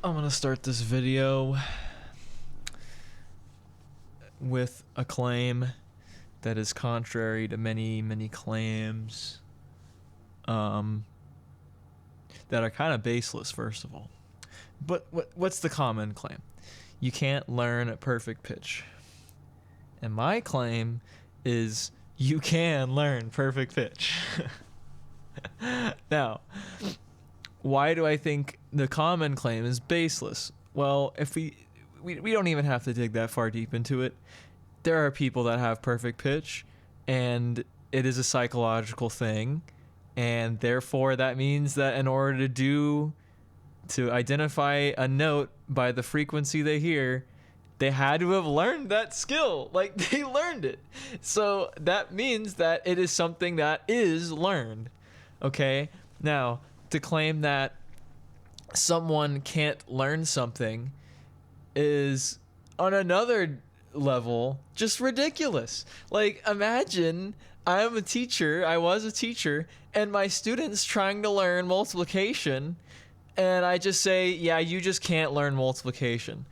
I'm gonna start this video with a claim that is contrary to many claims that are kind of baseless, first of all. But what's the common claim? You can't learn a perfect pitch. And my claim is you can learn perfect pitch. Now, why do I think the common claim is baseless? Well, if we don't even have to dig that far deep into it. There are people that have perfect pitch, and it is a psychological thing, and therefore that means that in order to identify a note by the frequency they hear, they had to have learned that skill. Like, they learned it. So that means that it is something that is learned. Okay? Now, to claim that someone can't learn something is on another level just ridiculous. Like, imagine I was a teacher, and my students trying to learn multiplication, and I just say, yeah, you just can't learn multiplication.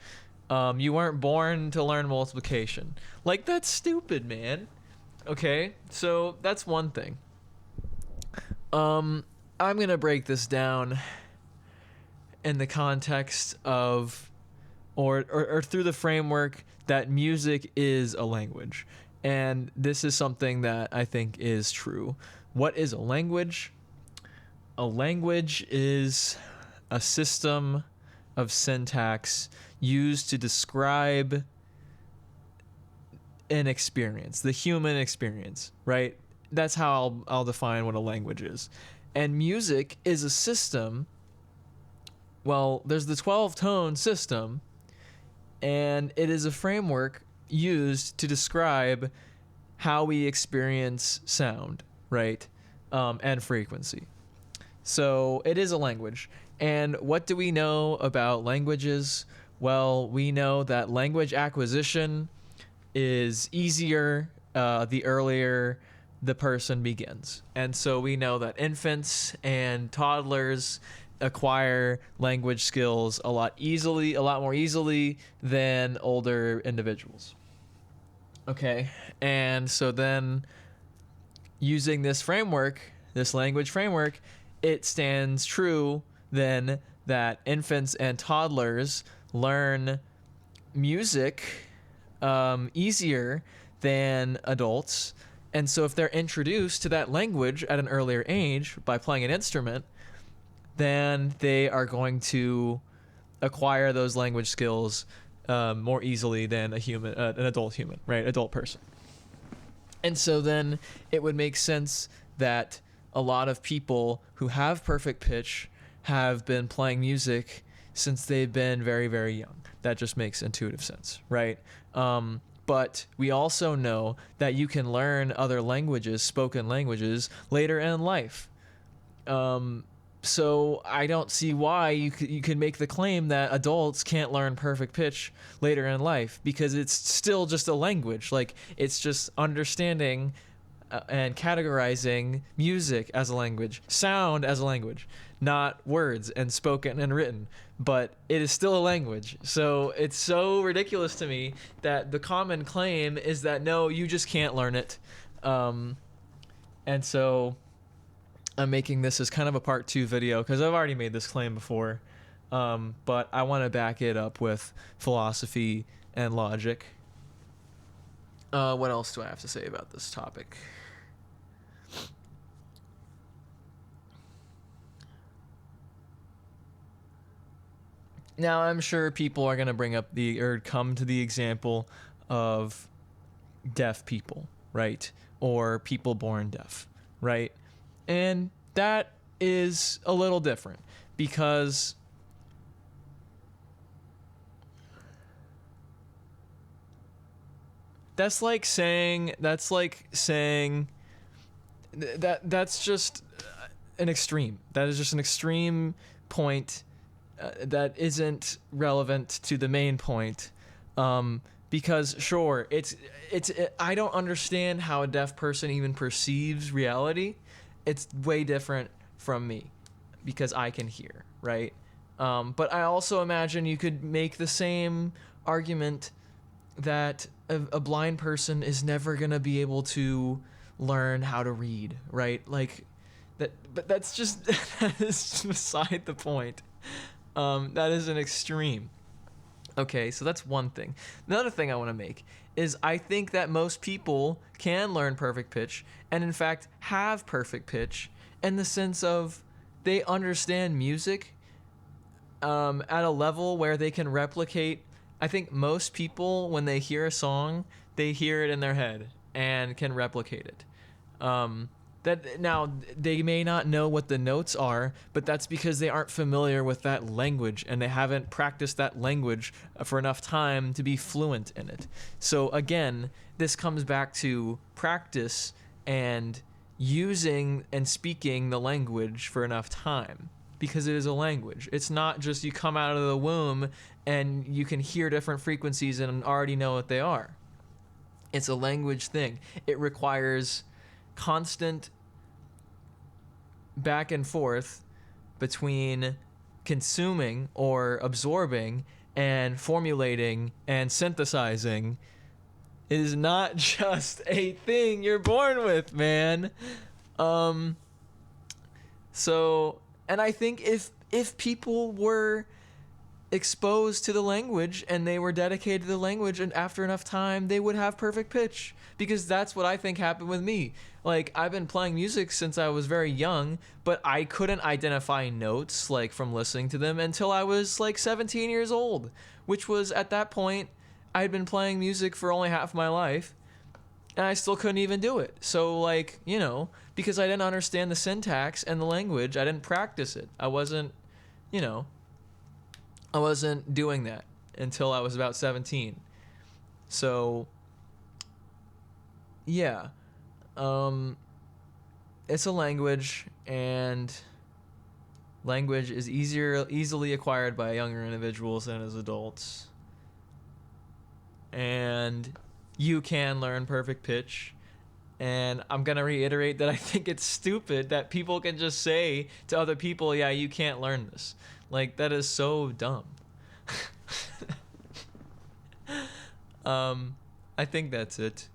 You weren't born to learn multiplication. Like, that's stupid, man. Okay, so that's one thing. I'm gonna break this down in the context of or through the framework that music is a language. And this is something that I think is true. What is a language? A language is a system of syntax used to describe an experience, the human experience, right? That's how I'll define what a language is. And music is a system. Well, there's the 12-tone system, and it is a framework used to describe how we experience sound, right? And frequency. So it is a language. And what do we know about languages? Well, we know that language acquisition is easier the earlier the person begins. And so we know that infants and toddlers acquire language skills a lot more easily than older individuals. Okay, and so then using this framework, this language framework, it stands true then that infants and toddlers learn music easier than adults. And so if they're introduced to that language at an earlier age by playing an instrument, then they are going to acquire those language skills more easily than an adult human, right? Adult person. And so then it would make sense that a lot of people who have perfect pitch have been playing music since they've been very, very young. That just makes intuitive sense, right? But we also know that you can learn other languages, spoken languages, later in life. So I don't see why you can make the claim that adults can't learn perfect pitch later in life, because it's still just a language. Like, it's just understanding and categorizing music as a language, sound as a language, not words and spoken and written, but it is still a language. So it's so ridiculous to me that the common claim is that no, you just can't learn it. And so I'm making this as kind of a part 2 video because I've already made this claim before, but I want to back it up with philosophy and logic. What else do I have to say about this topic? Now, I'm sure people are going to bring up come to the example of deaf people, right? Or people born deaf, right? And that is a little different because that's just an extreme. That is just an extreme point that isn't relevant to the main point. Because sure, I don't understand how a deaf person even perceives reality. It's way different from me because I can hear, right? But I also imagine you could make the same argument that a blind person is never going to be able to learn how to read, right? Like that, but that's just that is beside the point. That is an extreme. Okay, so that's one thing. Another thing I want to make is I think that most people can learn perfect pitch and in fact have perfect pitch in the sense of they understand music at a level where they can replicate. I think most people, when they hear a song, they hear it in their head and can replicate it. That now they may not know what the notes are, but that's because they aren't familiar with that language and they haven't practiced that language for enough time to be fluent in it. So again, this comes back to practice and using and speaking the language for enough time, because it is a language. It's not just you come out of the womb and you can hear different frequencies and already know what they are. It's a language thing. It requires constant back and forth between consuming or absorbing and formulating and synthesizing. It is not just a thing you're born with, man. So, and I think if people were exposed to the language and they were dedicated to the language, and after enough time they would have perfect pitch, because that's what I think happened with me. Like, I've been playing music since I was very young, but I couldn't identify notes like from listening to them until I was like 17 years old, which was at that point I had been playing music for only half my life and I still couldn't even do it. So like, you know, because I didn't understand the syntax and the language, I didn't practice it. I wasn't doing that until I was about 17. So, yeah. It's a language, and language is easily acquired by younger individuals than as adults. And you can learn perfect pitch. And I'm going to reiterate that I think it's stupid that people can just say to other people, yeah, you can't learn this. Like, that is so dumb. I think that's it.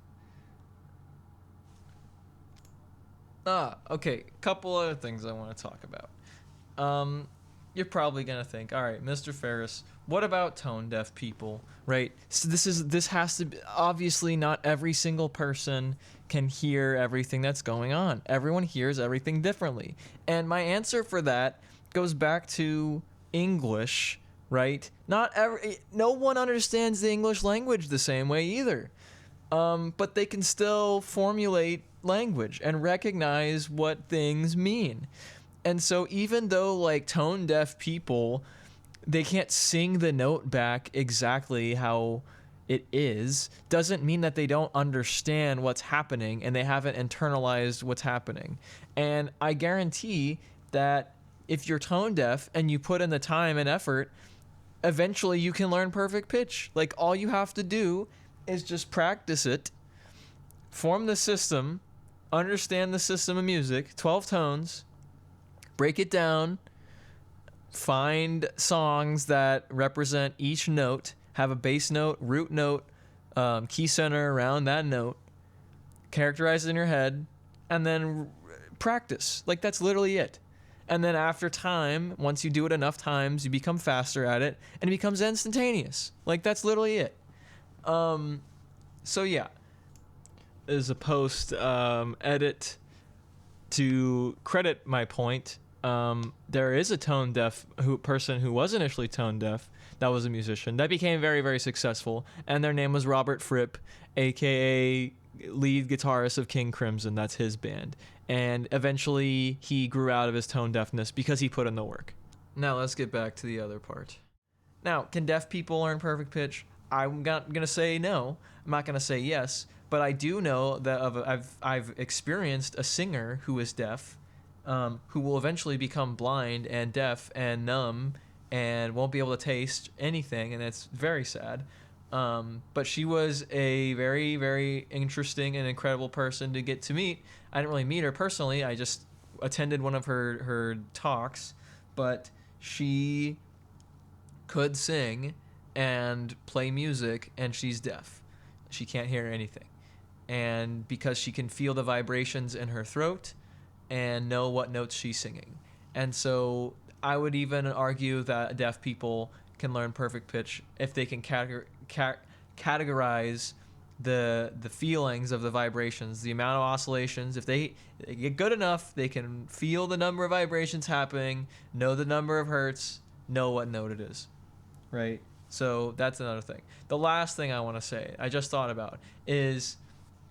Okay. Couple other things I want to talk about. You're probably going to think, all right, Mr. Ferris, what about tone deaf people, right? So this has to be, obviously not every single person can hear everything that's going on. Everyone hears everything differently. And my answer for that goes back to English, right? No one understands the English language the same way either. But they can still formulate language and recognize what things mean. And so even though like tone deaf people, they can't sing the note back exactly how it is, doesn't mean that they don't understand what's happening and they haven't internalized what's happening. And I guarantee that if you're tone deaf and you put in the time and effort, eventually you can learn perfect pitch. Like, all you have to do is just practice it, form the system, understand the system of music, 12 tones, break it down, find songs that represent each note, have a bass note, root note, key center around that note, characterize it in your head, and then practice. Like, that's literally it. And then after time, once you do it enough times, you become faster at it, and it becomes instantaneous. Like, that's literally it. So yeah, as a post edit to credit my point, there is a tone deaf person who was initially tone deaf that was a musician that became very, very successful, and their name was Robert Fripp, aka lead guitarist of King Crimson. That's his band. And eventually he grew out of his tone deafness because he put in the work. Now let's get back to the other part. Now, can deaf people learn perfect pitch? I'm not gonna say no. I'm not gonna say yes. But I do know that I've experienced a singer who is deaf, who will eventually become blind and deaf and numb and won't be able to taste anything, and it's very sad. But she was a very, very interesting and incredible person to get to meet. I didn't really meet her personally. I just attended one of her talks, but she could sing and play music, and she's deaf. She can't hear anything. And because she can feel the vibrations in her throat and know what notes she's singing. And so I would even argue that deaf people can learn perfect pitch if they can categorize the feelings of the vibrations, the amount of oscillations. If they get good enough, they can feel the number of vibrations happening, know the number of hertz, know what note it is, right? So that's another thing. The last thing I want to say, I just thought about, is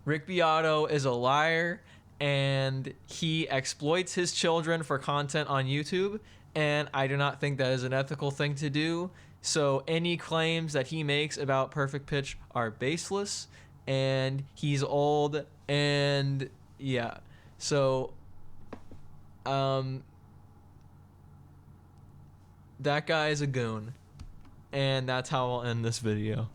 Rick Beato is a liar, and he exploits his children for content on YouTube, and I do not think that is an ethical thing to do. So any claims that he makes about perfect pitch are baseless, and he's old, and yeah. So that guy is a goon, and that's how I'll end this video.